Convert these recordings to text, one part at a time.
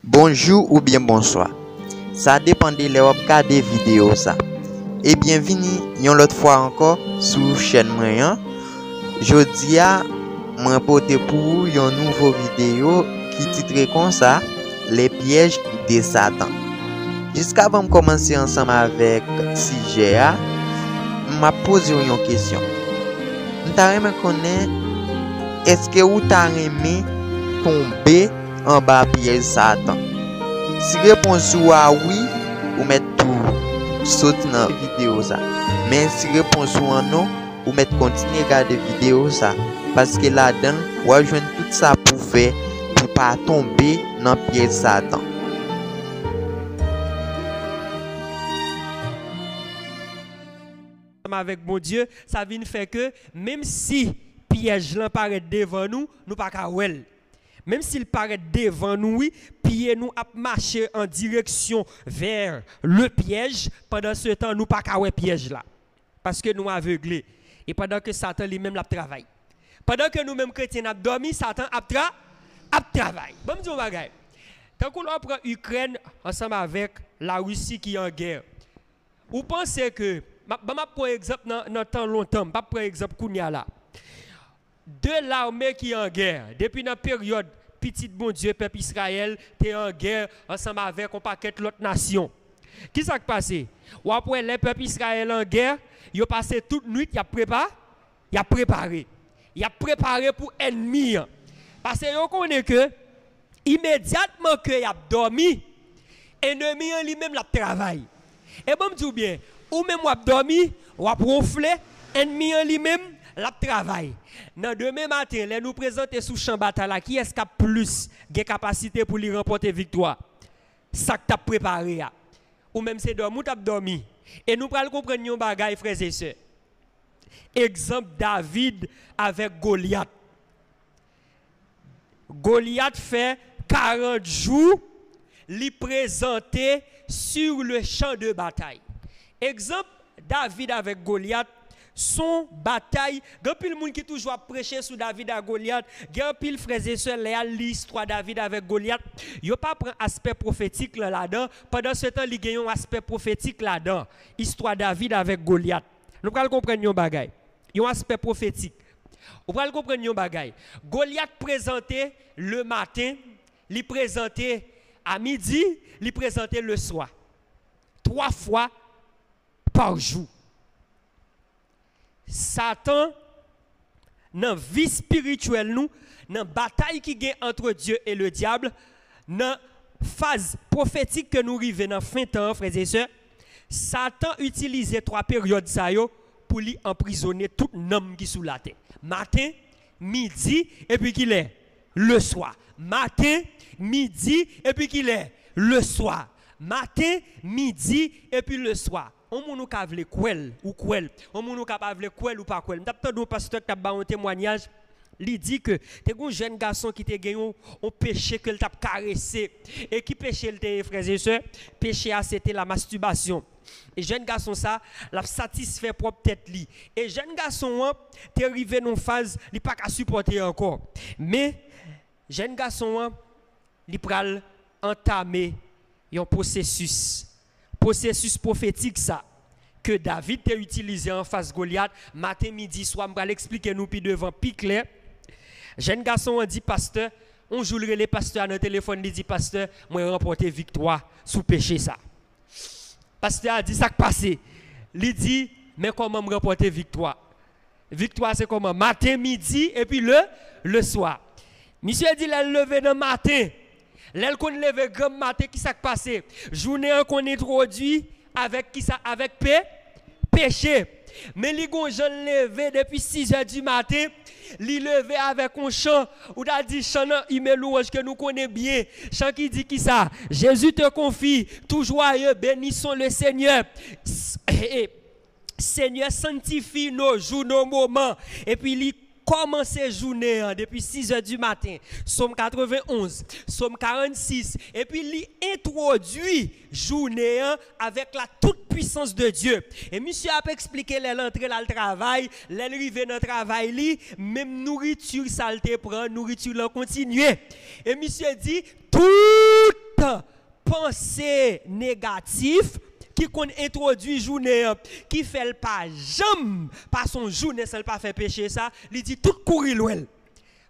Bonjour ou bien bonsoir. Ça dépend de l'heure regarder vidéo ça. Et bienvenue une autre fois encore sur chaîne moi. Jodi a moi porter pour une nouvelle vidéo qui titre comme ça les pièges de Satan. Jusqu'avant de commencer ensemble avec sujet a, m'a posé une question. M'ta aimé connaître est-ce que ou t'a aimé tomber en bas piège Satan? Si réponse ou a oui, ou mettre tout saute dans vidéo ça. Mais si réponse ou non, ou mettre continuer regarder vidéo ça parce que là-dedans, ou joindre tout ça pour faire pour pas tomber dans piège Satan. Avec mon Dieu, ça vient faire que même si piège là paraît devant nous, nous pas qu'à well. Même s'il paraît devant nous, oui, pied nous a marché en direction vers le piège, pendant ce temps nous pas qu'à ouais piège là. Parce que nous aveuglés. Et pendant que Satan lui-même la travaille. Pendant que nous-mêmes chrétiens a dormi, Satan a travaillé. Bon, me bagay. Quand on prend Ukraine ensemble avec la Russie qui est en guerre. Vous pensez que pour exemple dans temps longtemps, pas pour exemple Kounia là. De l'armée qui est en guerre, depuis la période petit bon Dieu peuple Israël, t'es en guerre ensemble avec un paquet d'autres nations. Qui s'est passé? Ou après les peuples Israël en guerre, ils ont passé toute nuit, ils ont préparé. Ils ont préparé pour ennemi. Parce que vous connaissez que immédiatement que ils ont dormi, ennemi lui-même la travail. Et bon me dis bien, ou même ou a dormi, ou a ronflé, ennemi lui-même la travail. Dans demain matin, les nous présenter sous champ bataille qui est-ce qui a plus de capacité pour lui remporter victoire? Ça que tu as préparé. Ou même c'est dormi ou tu as dormi. Et nous allons comprendre un bagage, frères et sœurs. Exemple David avec Goliath. Goliath fait 40 jours, lui présenter sur le champ de bataille. Exemple David avec Goliath. Son bataille, grand pile monde qui toujours prêcher sur David à Goliath, grand pile frères et sœurs l'histoire David avec Goliath, yo pas prend aspect prophétique là-dedans, pendant ce temps il gagne un aspect prophétique là-dedans, histoire David avec Goliath. Nous allons comprendre un bagay. Un aspect prophétique. Vous allez comprendre un bagay. Goliath présenté le matin, il présenté à midi, il présenté le soir. 3 fois par jour. Satan, dans la vie spirituelle, nous, dans la bataille qui est entre Dieu et le diable, dans la phase prophétique que nous arrivons dans la fin de temps, frères et sœurs, Satan utilisait 3 périodes pour lui emprisonner tout homme qui est sous la terre. Matin, midi, et puis qu'il est le soir. Matin, midi, et puis qu'il est le soir. Matin, midi, et puis le soir. On moun ka vle kwel ou kwel, on moun ka pa vle kwel ou pas kwel. M'tap tande pasteur qui t'a ba un témoignage, il dit que t'es un jeune garçon qui te gagné on péché que il t'a caressé et qui péché le te frères et sœurs, péché c'était la masturbation. Et jeune garçon ça, l'a satisfait propre tête li. Et jeune garçon t'es arrivé dans phase, il pas qu'à supporter encore. Mais jeune garçon il pral entamer un processus prophétique ça que David a utilisé en face Goliath matin midi soir m'va l'expliquer nous puis devant puis clair. Jeune garçon a dit pasteur, on joue les pasteurs dans le téléphone, il dit pasteur, moi remporter victoire sous péché ça. Pasteur a dit ça qui passé. Il dit mais comment me remporter victoire? Victoire c'est comment? Matin, midi et puis le soir. Monsieur a dit la lever dans matin. L'elle qu'on lève grand matin qui s'est passé. Journée qu'on introduit avec qui ça avec péché. Mais les gon jeune levé depuis 6h du matin, li levé avec un chant ou a dit chant il met louange que nous connaissons bien. Chant qui dit qui ça? Jésus te confie, tout joyeux, bénissons le Seigneur. Seigneur sanctifie nos jours, nos moments et puis li commencer journée depuis 6h du matin, Somme 91, Somme 46, et puis il introduit journée avec la toute puissance de Dieu. Et monsieur a expliqué l'entrée dans le travail, l'arrivée dans le travail, même nourriture saleté prend, nourriture la continuer. Et monsieur dit, toute pensée négative qui qu'on introduit journée qui fait le pas jamais pas son journée sans pas faire péché ça, il dit tout courir loin.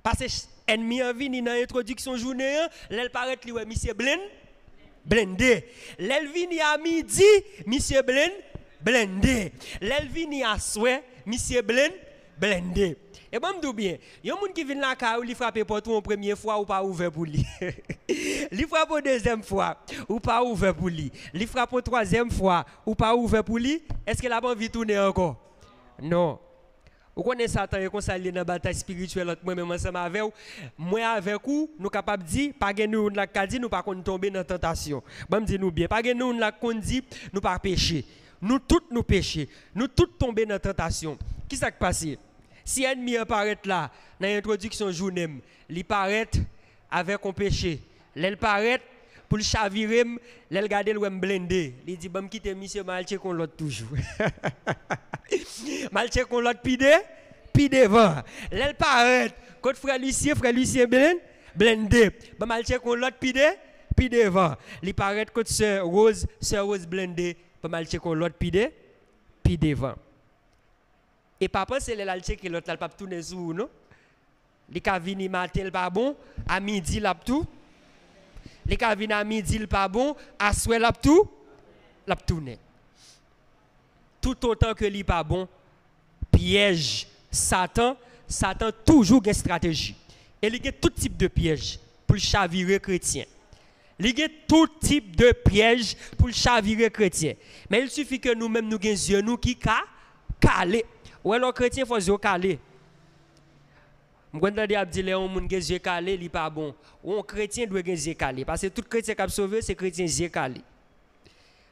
Parce que ennemi en vini dans introduction journée, l'elle paraît li ouais monsieur blendé. L'elle vini à midi, monsieur blendé. L'elle vini à soir, monsieur blendé. Et bon, m'dou bien, yon moun qui vient la ka ou li frappe porte une première fois ou pas ouvert pour lui. Li frappe une deuxième fois ou pas ouvert pour lui. Li frappe une troisième fois ou pas ouvert pour lui. Est-ce que la pas envie tourner encore? Non. Vous connaissez Satan et qu'on s'allie dans la bataille spirituelle moi même ensemble avec vous. Moi avec vous, nous capable dire pas gen nous la dit nous pas tomber dans tentation. Bon me dit nous bien, pas gen nous la dit nous pas pécher. Nous tous nous pécher. Nous tous tomber dans tentation. Qui ça qui passe? Si ennemi apparaît là, dans l'introduction journée, il paraît avec un péché. Il paraît pour le chavirer, il regarde le blindé. Il dit, bon, quitte monsieur, mal check on l'autre toujours. Mal check on l'autre puis devant. Il paraît, quand frère Lucien blindé. Bon, mal check on l'autre puis devant. Il paraît quand sœur Rose blindé. Bon, mal check on l'autre puis devant. Et papa c'est là que l'autre là pas tourner sur non. Les ka vini matin pas bon, à midi l'a tout. Les ka vini à midi pas bon, à soir l'a tout, l'a tourner. Tout autant que li pas bon, piège Satan toujours une stratégie. Et il y a tout type de piège pour chavirer chrétien. Il y a tout type de piège pour chavirer chrétien. Mais il suffit que nous-mêmes nous ayons yeux nous qui calé. Ou alors chrétien faut yeux calé. M'gwen tande ap di le on moun gen yeux calé, li pas bon. Ou un chrétien doit gen yeux calé parce que tout chrétien qui a sauvé c'est chrétien yeux calé.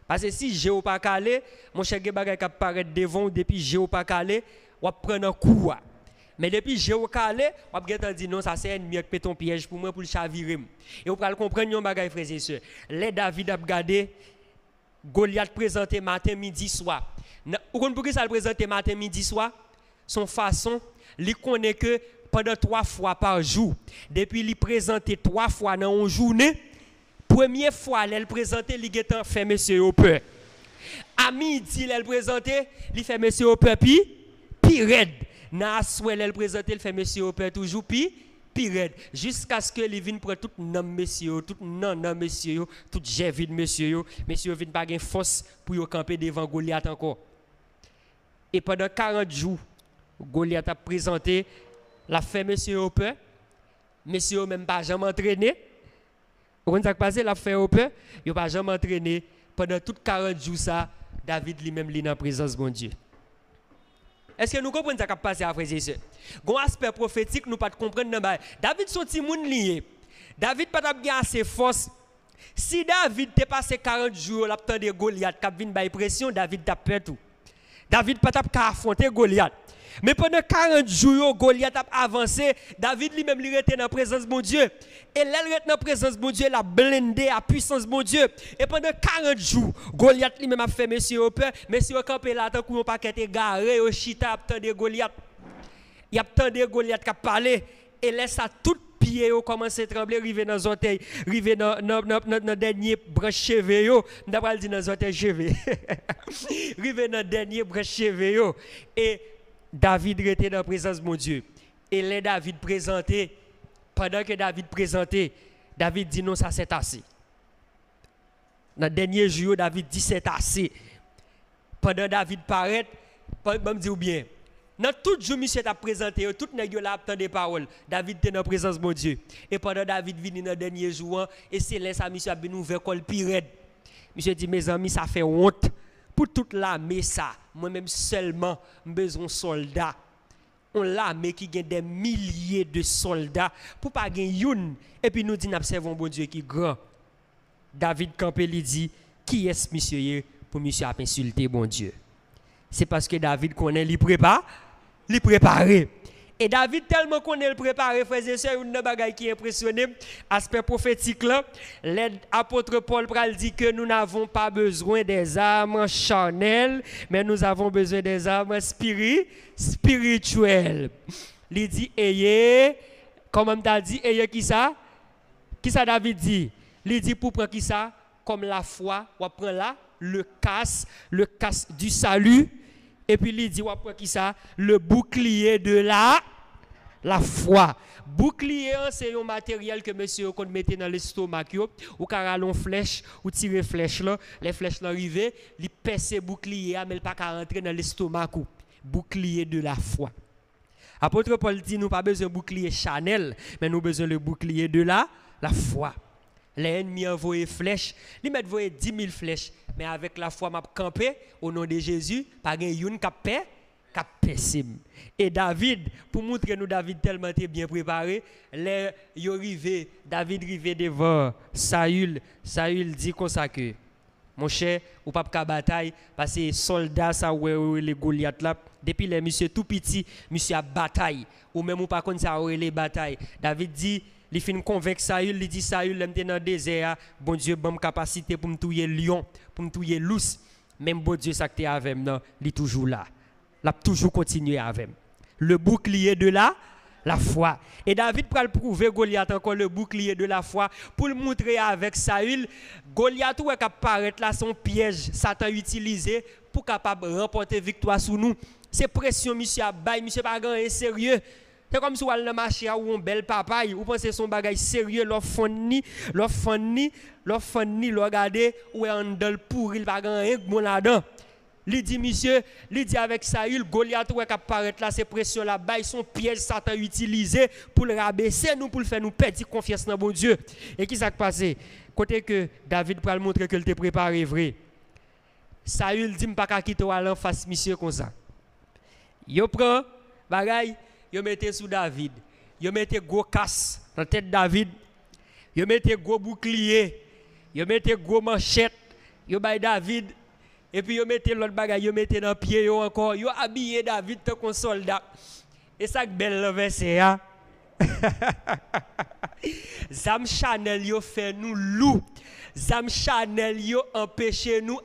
Parce que si j'ai pas calé, mon cher gen bagay qui paraît devant depuis j'ai pas calé, ou prendre un coup. Mais depuis j'ai calé, ou gen dit non ça c'est ennemi qui fait ton piège pour moi pour le chavirer. Et vous pouvez comprendre un bagay frères et sœurs. Les David a regardé Goliath présenté matin, midi, soir. Vous comprenez pourquoi ça le présente matin, midi, soir? Son façon, il connaît que pendant 3 fois par jour, depuis il présenté 3 fois dans une journée, première fois, il présenté, il fait monsieur au peur. À midi, il présenté, il fait monsieur au peur, puis raide. Dans la soirée, il présenté, il fait monsieur au peur toujours, puis raide. Jusqu'à ce que il vienne prendre tout nom monsieur, tout nom monsieur, tout j'ai vide monsieur, monsieur vienne pas gain force pour camper devant Goliath encore. Et pendant 40 jours, Goliath a présenté la fait monsieur au peur. Monsieur même pas jamais entraîné. Vous comprenez ce qui passe? La fait au peur, il pas jamais entraîné. Pendant tout 40 jours ça, David lui-même est dans la présence de bon Dieu. Est-ce que nous comprenons ce qui passe après ça? Gon aspect prophétique nous pas comprendre dans David son petit monde lié. David pas bien assez force. Si David t'est passé 40 jours là temps de Goliath qui vinn bay pression, David t'a peur tout. David pas t'a affronter Goliath. Mais pendant 40 jours, Goliath a avancé. David lui-même il était dans la présence de mon Dieu. Et là, il était dans la présence de mon Dieu, il a blindé à puissance de mon Dieu. Et pendant 40 jours, Goliath lui-même a fait monsieur au peur. Monsieur au campé là, tant qu'on pas été garé au chita, attendez Goliath. Il a attendu Goliath qui a parlé. Et laisse à tout pied au commencer à trembler, arriver dans les orteils, arriver dans le dernier branche cheveux, d'après dit dans les orteils cheveux. Arriver dans le dernier branche cheveux. Et David était dans la présence de mon Dieu. Et les David présenté, pendant que David présentait, David dit non, ça c'est assez. Dans le dernier jour, David dit c'est assez. Pendant David paraît, je me dis bien, dans tout jour, monsieur t'a présenté, tout le monde a entendu des paroles. David était dans la présence de mon Dieu. Et pendant David vient dans le dernier jour, et c'est là que monsieur a bien ouvert col pirate. Monsieur dit, mes amis, ça fait honte. Pour toute l'armée, ça, moi-même seulement, besoin de soldats. On l'armée qui gagne des milliers de soldats pour pas gagner une. Et puis nous disons, observons bon Dieu qui est grand. David Campé lui dit, qui est-ce monsieur pour monsieur a insulté bon Dieu? C'est parce que David connaît, il prépare, il préparé. Et David tellement connaît le préparé, frères et sœurs, une bagaille qui est impressionné, aspect prophétique là, l'apôtre Paul pral dit que nous n'avons pas besoin des armes charnelles, mais nous avons besoin des armes spirituelles. Il dit, ayez, comme on t'a dit, ayez qui ça? Qui ça David dit? Il dit pour prendre qui ça? comme la foi, on prend là le casque du salut. Et puis il dit, on prend qui ça? Le bouclier de la foi. Bouclier, c'est un matériel que monsieur qu'on mettait dans l'estomac, ou caralon flèche, ou tirer flèche là, les flèches l'arrivée, il pèse bouclier, mais il pas qu'à rentrer dans l'estomac. Bouclier de la foi. Apôtre Paul dit, nous pas besoin de bouclier Chanel, mais nous besoin de bouclier de la foi. L'ennemi envoie flèches, il met 10 000 flèches, mais avec la foi m'a campé au nom de Jésus, pas gain une capé pessim. Et David, pour montrer nous David tellement bien préparé, David arrivé devant Saül dit comme ça que mon cher, ou pas de bataille, parce que soldats, ça, les Goliath là, depuis les monsieur tout petit, monsieur a bataille, ou même ou pas contre ça, les batailles. David dit, il fin convaincre Saül, il dit Saül, l'aime dans le désert, bon Dieu, bonne capacité pour me tuer lion, pour me tuer lousse. Même bon Dieu, ça que avec moi, il est toujours là. Il a toujours continué avec moi. Le bouclier de la foi. Et David va le prouver Goliath encore le bouclier de la foi pour le montrer avec Saül. Goliath où est apparaître là son piège Satan utilisé pour capable remporter victoire sur nous. C'est pression monsieur a bail, monsieur pas grand sérieux. C'est comme si on allait marcher ou un bel papaye, ou pensez son bagage sérieux, l'offre funny, regardez ou est en dol pourri, il va gagner bon là-dedans. Il dit monsieur, il dit avec Saül, Goliath ou est apparaître là, c'est pression là bas, son piège Satan utilisé pour le rabaisser nous pour le faire nous perdre confiance dans bon Dieu. Et qui s'est passé? Côté que David pour le montrer que il était préparé vrai. Saül dit pas qu'à quitter en face monsieur comme ça. Yo prend bagay, yo mettez sous David. Yo mettez gros casse dans tête David. Yo mettez gros bouclier. Yo mettez gros manchette. Yo bay David. Et puis yo mettez l'autre bagay, yo mettez dans pied yo encore. Yo habillé David tant qu'on soldat. Et ça que belle verset hein. Zam Chanel yo fait nous loup. Zam Chanel yo empêche nous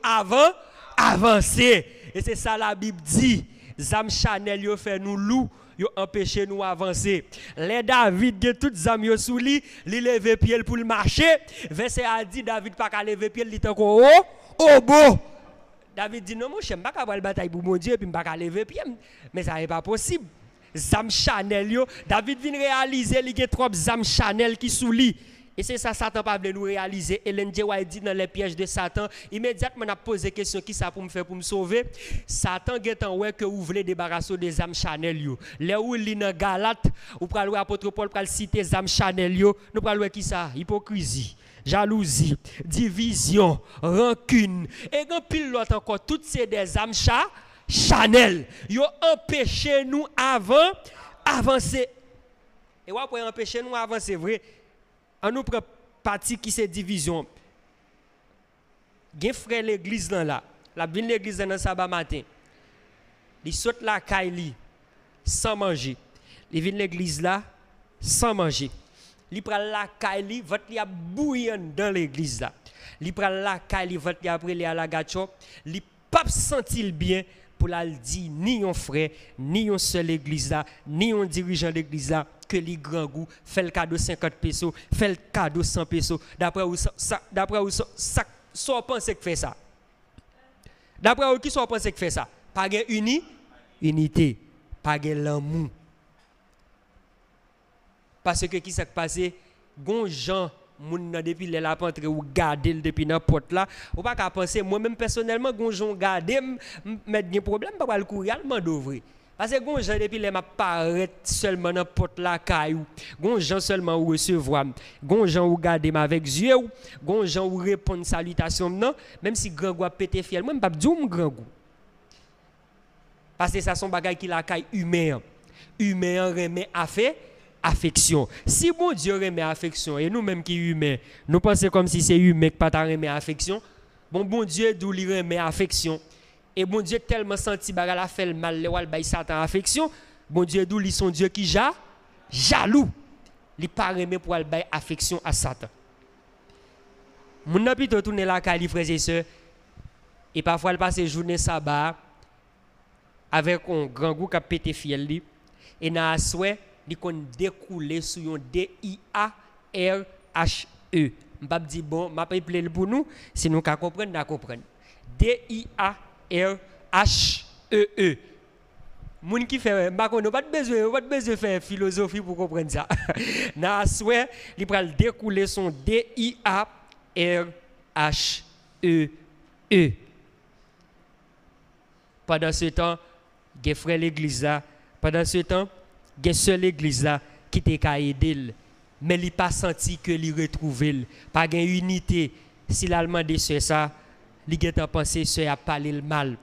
avancer. Et c'est ça la Bible dit. Zam Chanel yo fait nous loup. Yo empêche nous avancer. Les David ge tout zam yo sous li lever pied pour le marcher. Verset a dit David pas qu'à lever pied, il est encore oh beau. David dit non mon cher, pas qu'à avoir bataille pour mon Dieu puis pas qu'à lever pied, mais ça n'est pas possible. Zam Chanel yo, David vient réaliser li gen trop zam Chanel qui sous li. Et c'est ça Satan pas veut nous réaliser. Hélène Djewa dit dans les pièges de Satan, immédiatement on a posé question qui ça pour me faire pour me sauver. Satan get en ouais que vous voulez débarrasser des âmes Chanel yo. Là où il dans Galate, ou pral apôtre Paul pral citer âmes Chanel yo, nous pral qui ça? Hypocrisie, jalousie, division, rancune et grand pile l'autre encore toutes ces des âmes Chanel. Yo empêcher nous avancer. Et ouais pour empêcher nous avancer vrai. On nous prend partie qui c'est division. Gen frère l'église là. La vient l'église dans sabbat matin. Il saute la caille sans manger. Il vient l'église là sans manger. Il prend la caille, votre li a bouillant dans l'église là. Il prend la caille, votre li après li à la gacho, il pas sentir bien pour la dire ni un frère, ni un seul église là, ni un dirigeant d'église là que les grands goûts fait le cadeau 50 pesos, fait le cadeau 100 pesos. D'après où ça pense que fait ça. D'après où qui sont pense que fait ça. Pas de unité, pas de l'amour. Parce que qui s'est passé gon gens moun depuis les la pentre ou garder depuis n'importe là ou pas qu'à penser moi même personnellement gon gens garder mettre des problèmes pas le courir allemand d'ouvrir parce que gon gens depuis les m'a paraître seulement n'importe la caillou gon gens seulement ou recevoir gon gens ou garder avec yeux gon gens ou répondre salutation non même si grand goût pété fiel moi pas dire grand goût parce que ça son bagage qui la caille humain remet à fait affection. Si bon Dieu remet affection et nous-mêmes qui humains, nous pensons comme si c'est humain qui pas remet affection. Bon Dieu d'où il remet affection. Et bon Dieu tellement senti bagarre fait le mal le wal bay Satan affection. Bon Dieu d'où il son Dieu qui jaloux. Il pas remet pour bay affection à Satan. Mon n'a plutôt tourner la cali frères et sœurs et parfois il passe journée sabbat avec un grand goût qui a pété fiel li et na souhait il qu'on découlé sur un DIARHE m'pas dire bon, m'a pas plaire pour nous, si nous comprendre, nous comprendre. D-I-A-R-H-E-E. Moun qui fait pas besoin faire philosophie pour comprendre ça. Na souhait, il pral découler son D-I-A-R-H-E-E. Pendant ce temps, des frères l'église là, pendant ce temps, des sœurs l'église là qui t'est qu'à aider, mais il pas senti que il retrouver, pas gain unité. Si l'allemand de sœur ça, il a pensé sœur a parlé le mal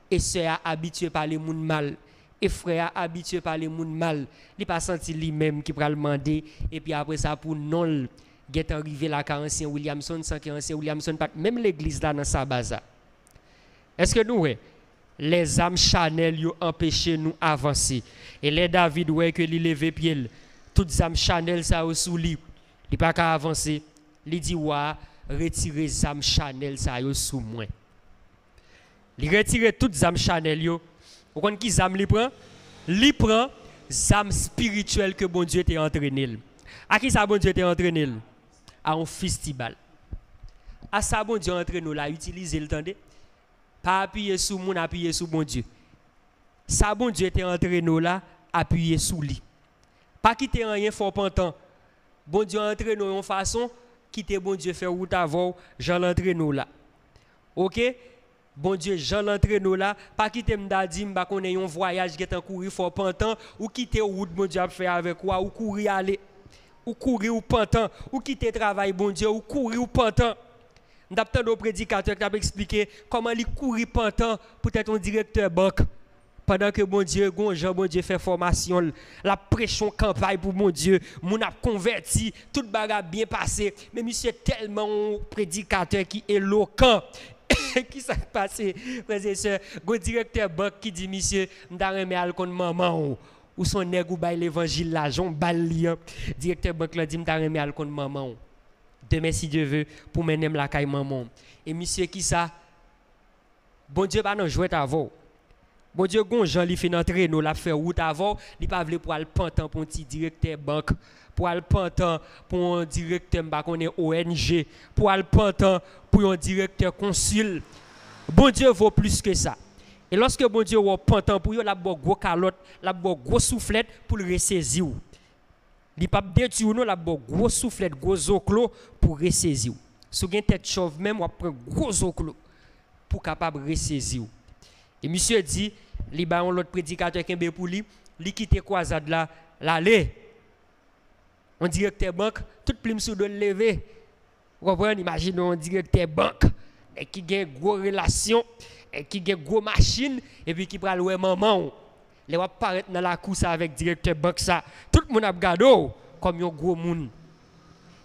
et sœur a habitué par les moun mal. Et frère habitué par les moun mal, il pas senti lui-même qui pral demander et puis après ça pour non get arrivé la ancien Williamson sans que ancien Williamson pas même l'église là dans sa base. Est-ce que nous les âmes Chanel yo empêché nous avancer et les David ouais que il levé pied toutes âmes Chanel ça au sous lui il pas qu'à avancer il dit wa retirer âmes Chanel ça yo sous moi il retire toutes âmes Chanel yo. Vous comprenez qui zam li prend? Li prend zam spirituel que bon Dieu t'a entraîné. À qui ça bon Dieu t'a entraîné? À un festival. À ça bon Dieu entraîné nous là utiliser le temps de pas appuyer sur moun appuyer sur bon Dieu. Ça bon Dieu t'a entraîné nous là appuyer sur lui. Pas quitter rien fort pantant. Bon Dieu entraîné nous en façon quitter bon Dieu faire route avant Jean l'entraîné nous là. OK? Bon Dieu, Jean l'entraîne là, pas quitter m'dadi m'ba connait un voyage qui est en courir fort pantant ou quitter route bon Dieu a fait avec quoi ou courir aller ou courir ou pantant ou quitter travail bon Dieu ou courir ou pantant. M'd'attendre au prédicateur qui a expliqué comment il courir pantant pour être un directeur banque pendant que bon Dieu Jean bon Dieu fait formation la prêchon campagne pour mon Dieu mon a converti toute bagarre bien passé mais monsieur tellement un prédicateur qui est éloquent. Qui s'est passé, frères et sœurs, go directeur banque qui dit monsieur, m'ta remet al kon maman ou son nèg ou bay l'évangile là, Jean Balian, directeur banque là dit m'ta remet al kon maman. Demain si Dieu veut pour mener la caille maman. Et monsieur qui ça? Bon Dieu pas non jouer avant. Bon Dieu gon Jean li fait entrer nous la faire route avant, il pas vle pour al pantan pour un petit directeur banque. Pour al pantan pour un directeur m'pa connait ONG, pour al pantan pour un directeur consul. Bon Dieu vaut plus que ça. Et lorsque bon Dieu vaut pantan pour yo la bo gros calotte, la bo gros soufflette pour le ressaisir. Li pa détruire nous la bo gros soufflette, gros oclo pour ressaisir. Si gen tête chauve même on prend gros oclo pour capable ressaisir. Et monsieur dit, li ba on l'autre prédicateur kembe pour lui quitter croisade là, l'aller. Un directeur banque, toute plume sous de lever. Vous comprenez? Imaginez un directeur banque qui a une grosse relation, qui a une grosse machine, et puis qui prend le maman. Les va paraître dans la course avec directeur banque ça. Tout le monde a regardé comme un gros monde.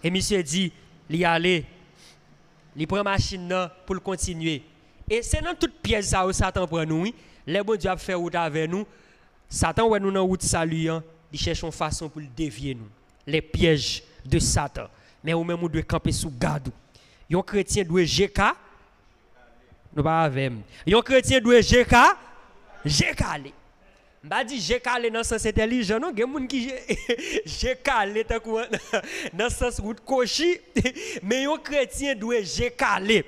Et monsieur dit, il y aller, il prend machine pour le continuer. Et c'est dans toute pièce ça où Satan prend nous. Les bon Dieu a fait route avec nous. Satan ouais nous dans route saluant, il cherche une façon pour le dévier nous. Les pièges de Satan. Mais ou même, on doit camper sous garde. Un chrétien doit GK. Nous pas avec. Un chrétien doit GK. GK. M'a dit GK dans le sens intelligent. Non, il y a des gens qui GK dans le sens route cochi. Mais un chrétien doit GK.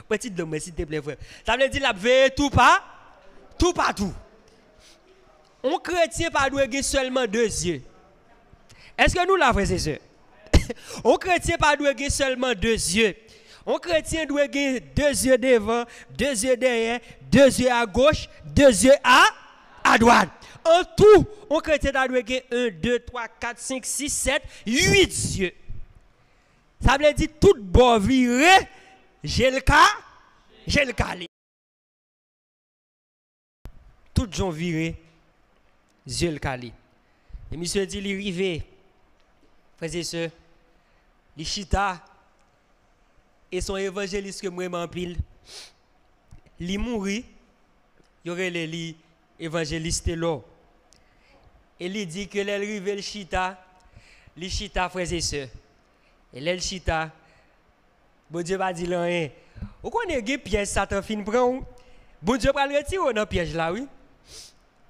Petite dame, s'il te plaît, frère. Ça veut dire la veille tout pas. Tout partout. Un chrétien pas doit avoir seulement deux yeux. Est-ce que nous la frères et sœurs? Un chrétien pas doit avoir seulement deux yeux. Un chrétien doit avoir deux yeux devant, deux yeux derrière, deux yeux à gauche, deux yeux à droite. En tout, un chrétien doit avoir 1, 2, 3, 4, 5, 6, 7, 8 yeux. Ça veut dire tout bon viré, j'ai le cas. Tout gens viré. Dieu le cali. Et monsieur dit, il rivé, frères et sœurs, il chita, et son évangéliste que moi m'en pile, il mourit, il y aurait les évangélistes là. Et il dit que l'elle rivé le chita, frères et sœurs. Et l'elle chita, bon Dieu va dire rien. Vous connaissez des pièges Satan fin prend? Bon Dieu va le retirer dans piège là, oui.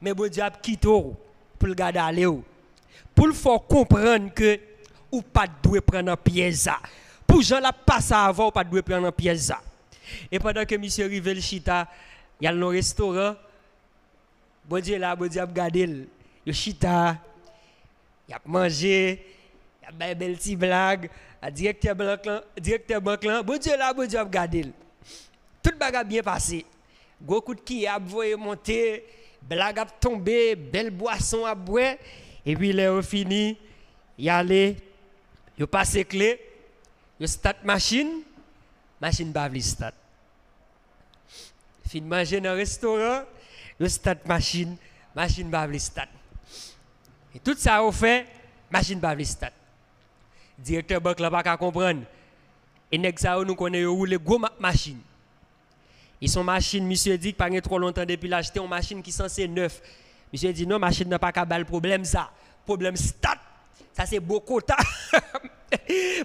Mais bon Dieu a quitté pour le garder aller. Pour le faire comprendre que ou pas de prendre un piège ça. Pour gens la passe avant ou pas de prendre un piège ça. Et pendant que monsieur Rivel Chita, il y a le restaurant, bon Dieu là, bon Dieu a regardé, il chita, il a mangé, il a une belle petite blague, le directeur banque là, bon Dieu là, bon Dieu a regardé. Tout le bagage bien passé. Gros coup de qui a voyé monter, blague a tombé, belle boisson à boire, et puis là, fini, il allé, il passe clé, il start machine bavli start. Fin manger dans le restaurant, il start machine bavli start. Et tout ça a fait, machine bavli start. Directeur banque là pas comprendre. Et nèg ça nous connaît rouler gros machine. Ils sont machine, monsieur dit pas trop longtemps depuis l'acheter une machine qui censée neuf. Monsieur dit non, machine n'a pas qu'à bal problème ça. Problème start. Ça c'est Bokota.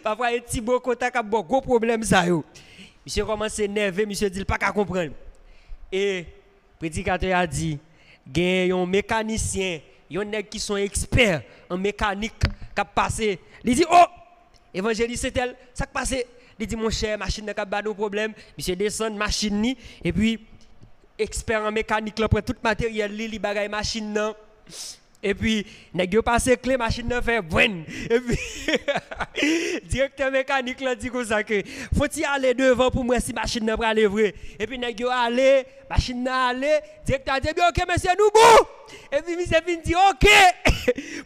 Parfois un petit Bokota qui a gros problème ça yo. Monsieur commence à énerver, monsieur dit pas qu'à comprendre. Et prédicateur a dit il y a un mécanicien, il y a des qui sont experts en mécanique qui a passé. Il dit oh, évangéliste c'est tel, ça qui passé. Il dit mon cher, machine n'a pas de problème, monsieur descend machine ni et puis expert en mécanique là prend tout matériel li bagaille machine nan. Et puis nèg yo passe clé machine nan fait bouen. Et puis directeur mécanique là dit comme ça que faut-il aller devant pour moi si machine nan pral vrai. Et puis nèg yo aller, machine nan aller, directeur dit OK monsieur nous bon. Et puis monsieur fin dit OK.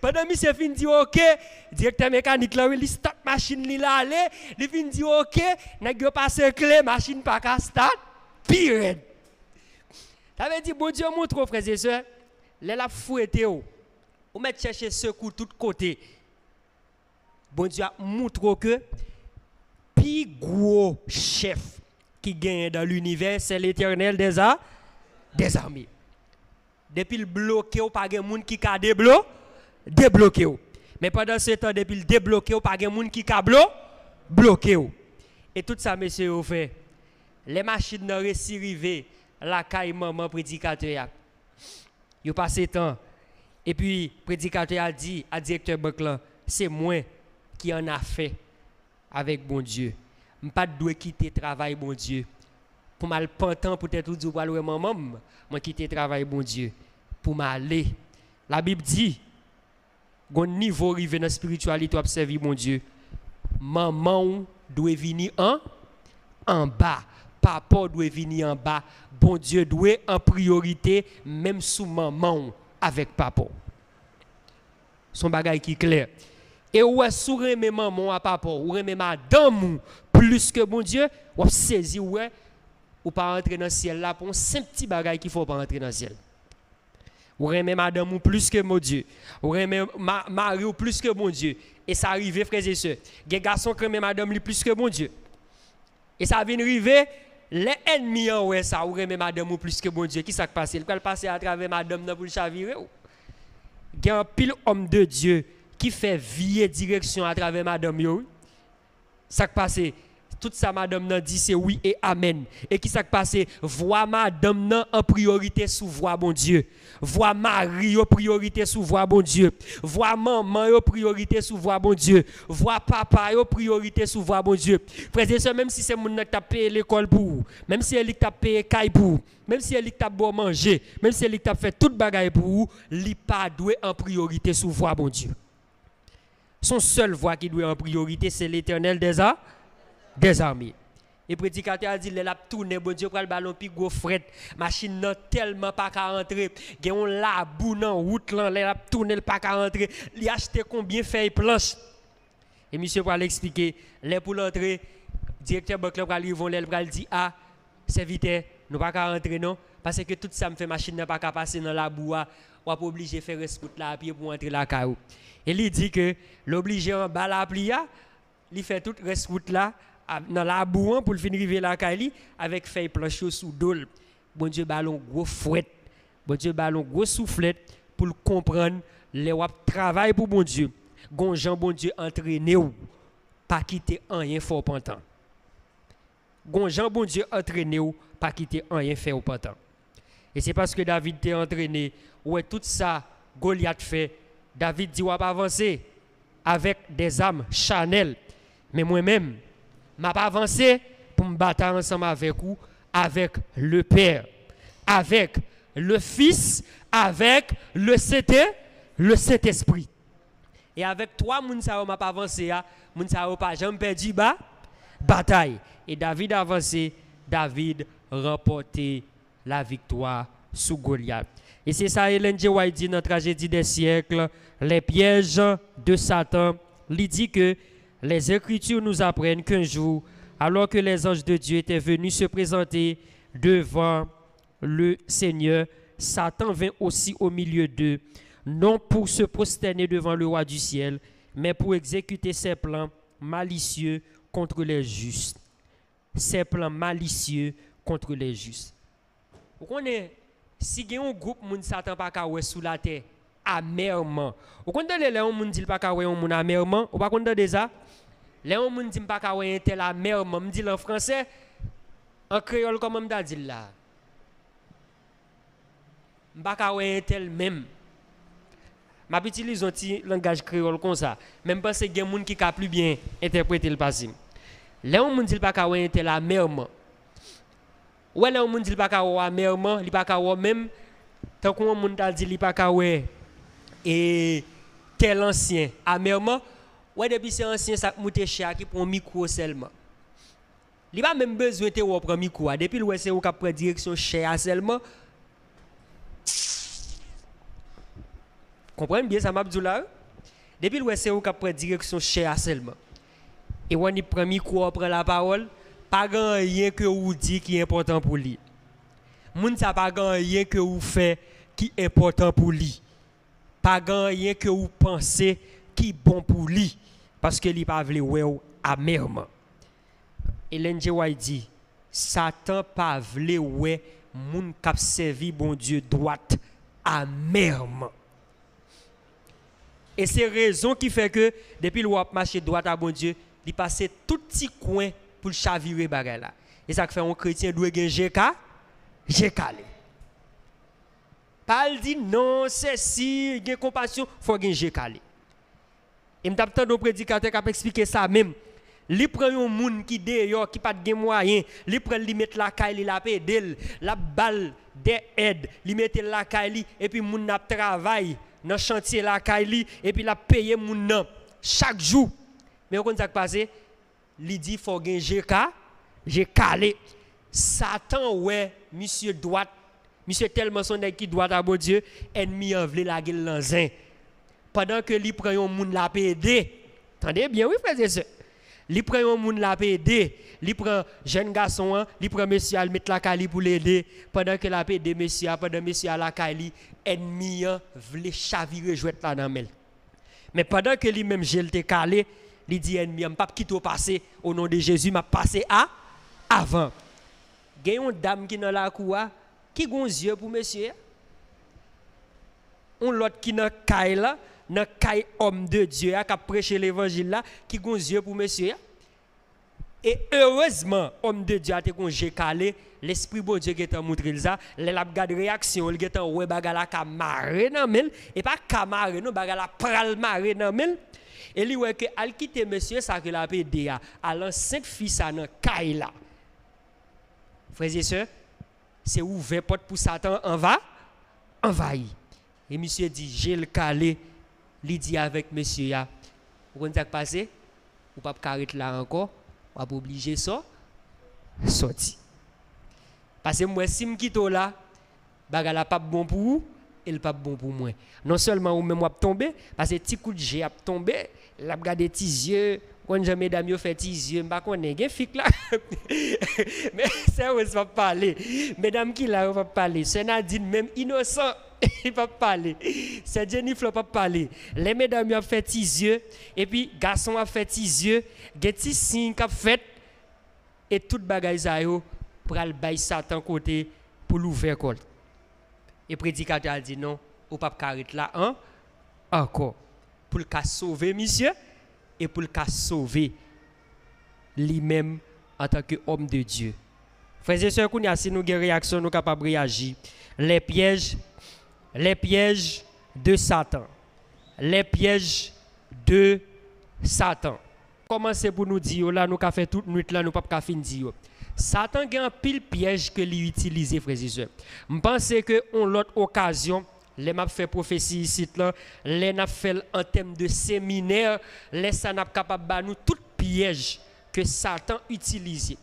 Pendant monsieur fin dit OK, directeur mécanique là il start machine li là aller, il fin dit OK, nèg yo passe clé machine pas ka start. Pire. Ça veut dire bon Dieu montre aux frères et sœurs, les la fouetté ou mettre chercher secours de tous côtés. Bon Dieu montre que plus gros chef qui gagne dans l'univers, c'est l'Éternel des armées. Depuis le bloqué, pas de monde qui a débloqué. Mais pendant ce temps, depuis le débloqué, pas de monde qui a bloqué. Et tout ça, monsieur, vous fait. Les machines n'ont réussi à arriver la caille maman prédicateur. Il passe le temps. Et puis, le prédicateur a dit à directeur banque c'est moi qui en a fait avec bon Dieu. Je ne pas dois quitter le travail, bon Dieu. Pour mal pentant, peut-être dire pour aller maman, moi quitter le travail, bon Dieu. Pour m'aller. La Bible dit, au niveau arrivé dans la spiritualité, observer bon Dieu. Maman doit venir en bas. Papa doit venir en bas. Bon Dieu doit en priorité, même sous maman avec papa. Son bagay qui clair. Et ou est sous remet maman à papa, ou remet madame plus que bon Dieu, ou saisi ou pas entrer dans le ciel là pour un simple petit bagay qu'il faut pas entrer dans le ciel. Ou remet madame plus que mon Dieu, ou remet mari plus que mon Dieu. Et ça arrive frères et sœurs. Des garçons qui remet madame plus que mon Dieu. Et ça vient arriver les ennemis en ouais ça ou remet madame plus que bon Dieu. Qui ça passe? Il peut passer à travers madame pour le chavirer. Il y a un pile homme de Dieu qui fait vie et direction à travers madame yo. Ça passe tout ça madame nan dit c'est oui et amen. Et qui ça passe voix madame nan en priorité sous voix bon Dieu. Voix Marie en priorité sous voix bon Dieu. Voix maman en priorité sous voix bon Dieu. Voix papa en priorité sous voix bon Dieu. Frères et sœurs, même si c'est moun qui t'a payé l'école pour, même si elle t'a payé caille pour, même si elle t'a bon manger, même si elle t'a fait toute bagaille pour, li pas doué en priorité sous voix bon Dieu. Son seule voix qui doit en priorité c'est l'Éternel des armées. Et prédicateur a dit il a tourné bon Dieu pour le ballon puis gros fret machine n'a tellement pas qu'à rentrer gagne la boue dans route là il a tourné pas qu'à rentrer il a acheté combien feuilles planche et monsieur pour l'expliquer les pour l'entrer directeur banque là pour aller vont l'aile pour dire ah serviteur nous pas qu'à rentrer non parce que tout ça me fait machine n'a pas qu'à passer dans la boue ou pas obligé faire route là à pied pour entrer la caillou et il dit que l'obligé en bas la plia il fait toute route là dans la boue pour finir arriver la caille avec feuille planche sous dol. Bon Dieu ballon gros fouet. Bon Dieu ballon gros soufflette pour comprendre les wap travail pour bon Dieu. Gon Jean bon Dieu entraîner ou pas quitter rien fort pantan. Gon Jean bon Dieu entraîner ou pas quitter rien faire au pantan. Et c'est parce que David t'est entraîné ouais tout ça Goliath fait. David dit ou pas avancer. avec des armes charnelles. Mais moi-même, je n'ai pas avancé pour me battre ensemble avec vous, avec le Père, avec le Fils, avec le Saint-Esprit. Et avec toi, moun sa m'a pas avancé, moun sa pas jamais perdu bataille. Et David a avancé, David remporté la victoire sous Goliath. Et c'est ça, Ellen G. White dit dans la tragédie des siècles, les pièges de Satan. Il dit que les Écritures nous apprennent qu'un jour, alors que les anges de Dieu étaient venus se présenter devant le Seigneur, Satan vint aussi au milieu d'eux, non pour se prosterner devant le roi du ciel, mais pour exécuter ses plans malicieux contre les justes. Ses plans malicieux contre les justes. Vous connaissez, si il y a un groupe de Satan pas sous la terre, amèrement. Vous connaissez les gens qui disent pas qu'on amèrement, vous ne connaissez pas ça? Les gens qui disent pas qu'on est tel amèrement, me dit en français, en créole comme on dit là. Pas qu'on est tel même. Je utilise un petit langage créole comme ça. Même parce que il y a des gens qui ont plus bien interprété le passé. Les gens qui disent pas qu'on est tel amèrement. Ou les gens qui disent pas qu'on est amèrement, ils pas qu'on même tant qu'on monde dit il pas qu'on et tel ancien amèrement. Ouais, depuis c'est ancien, ça monte cher qui prend micro seulement. Il n'a pas même besoin de prendre micro. Depuis le c'est où qui prend direction cher seulement. Comprenez bien ça, Mabdoula? Depuis le c'est où qui prend direction cher seulement. Et on y prend micro, prend la parole, pas grand rien que vous dit qui est important pour lui. Moun ça pas grand rien que vous fait qui est important pour lui. Pas grand rien que vous pensez qui est bon pour lui. Parce que lui pas vle ouais amèrement. Ellen G. White dit Satan pas vle ouais moun k'ap servi bon Dieu droite amèrement. Et c'est raison qui fait que depuis le wap marcher droite à bon Dieu, il passe tout petit coin pour le chavirer bagay là. Et ça fait un chrétien doit gen GK. Pas dit non, c'est si gen compassion, faut gen GK. Et m't'a tant de prédicateur qui a expliqué ça même. Li prend un moun qui dehors qui pas de moyen, li prend li mettre la caille la pédel, la balle des aides, li mettre la caille et puis moun n'a travail dans chantier la caille et puis la payer moun nan chaque jour. Mais on ça passé, li dit faut gen j'ai calé. Satan ouais, monsieur droite, monsieur tellement son qui droite à bon Dieu, ennemi en vle la gueule lanzin. Pendant que li prend un moun la pédé. Attendez bien oui frères et sœurs. Li prend un moun la pédé, li prend jeune garçon, li prend monsieur al mettre la caille pour l'aider pendant que la pédé monsieur pendant monsieur à la caille ennemi vle chavirer jouet là dans mel. Mais pendant que lui même gel te calé, il dit ennemi pas quitter passer au nom de Jésus m'a passé à avant. Gen une dame qui dans la cour qui gon yeux pour monsieur. On l'autre qui dans caille là dans caille homme de Dieu qui a prêché l'évangile là qui gon yeux pour monsieur. Et heureusement homme de Dieu a te congé calé l'esprit bon Dieu qui t'a montré ça les la garde réaction il get ouais bagala ka marrer dans mel et pas ka marrer non bagala pral marrer dans mel et lui ouais que al quitter monsieur ça que la pédé à l'enceinte fils ça dans caille là. Frères et sœurs, c'est ouvert porte pour Satan envahi. Et monsieur dit, j'ai le calé, il dit avec monsieur, vous comprenez ce qui passe? Ou pas arrêter là encore, ou pas obligé ça, sorti. Parce que moi, si je quitte là, bagala pas bon pour vous, et pas bon pour moi. Non seulement ou même moi tomber, parce que petit coup de jet a tombé, l'a regardé tes yeux. Quand j'ai mesdames yo fait tes yeux, m'pa connait gen fik là. Mais ça on va parler. Mesdames qui là on va parler. C'est Nadine même innocent, il va parler. C'est Jennifer pas parler. Les mesdames yo fait tes yeux et puis garçon a fait tes yeux, gen ti signe qu'a fait et tout bagay ça yo pral bay Satan côté pour l'ouvrir col. Et prédicateur a dit non, ou pas arrêter là encore pour le cas sauver monsieur. Et pour le cas sauver lui-même en tant qu'homme de Dieu. Frères et sœurs, si nous avons une réaction, nous sommes capables de réagir. Les pièges de Satan, les pièges de Satan. Commencez pour nous dire, là, nous avons fait toute nuit, là, nous ne pouvons pas finir. Satan a un pile piège que lui utilise, frères et sœurs. Je pense que on l'autre occasion, les m'a fait prophétie ici, là, les n'a fait en termes de séminaire, les ça n'a capable de nous tout piège que Satan utilise.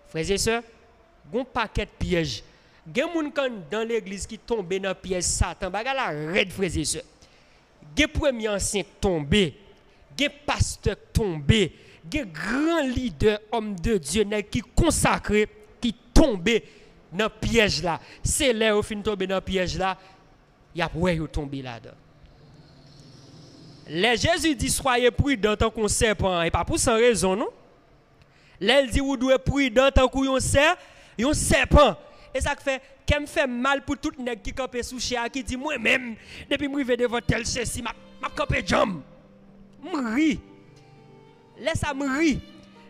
Frères et sœurs, il y a un paquet de pièges. Il y a des gens dans l'église qui tombent dans le piège Satan. Il y a la raide, frères et sœurs. Il y a des premiers anciens tombés. Il y a des pasteurs tombés. Il y a des grands leaders, hommes de Dieu qui consacrés, qui tombent dans le piège là. C'est là où ils tombent dans le piège là. Il y a où ils tombent là-dedans. Les Jésus dit soyez prudents tant qu'on serpent. Et pas pour sans raison, non? Là, il dit vous devez être prudents tant qu'on serpent. Et ça fait qu'elle me fait mal pour tout le monde qui campe sous chien qui dit moi-même, depuis que je vais devant tel ceci, je campe jambe. Je ris. Laisse ça me rit.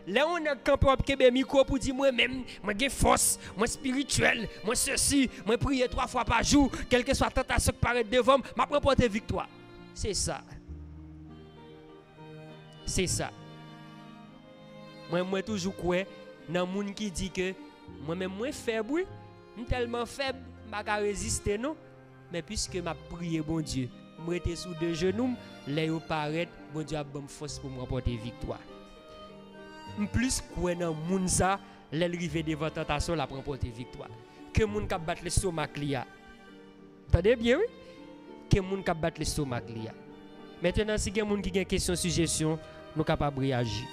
Là, on a campé un micro pour dire moi-même, moi j'ai force, moi spirituel, moi ceci, moi prier 3 fois par jour, quelle que soit la tentation qui paraît devant, je prends porter victoire. C'est ça. C'est ça. Moi toujours quoi dans le monde qui dit que moi-même moi faible, je suis tellement faible, je ne peux pas résister non. Mais puisque je prie bon Dieu, je suis sous 2 genoux, là où paraît, bon Dieu a bonne force pour me remporter victoire. Plus quoi dans le monde ça, l'arrivée devant tentation la remporter victoire. Que monde qui battre le stomac là. Entendez bien oui? Que monde qui battre le stomac là. Maintenant si il y a des gens qui ont une question suggestion, nous sommes capables de réagir.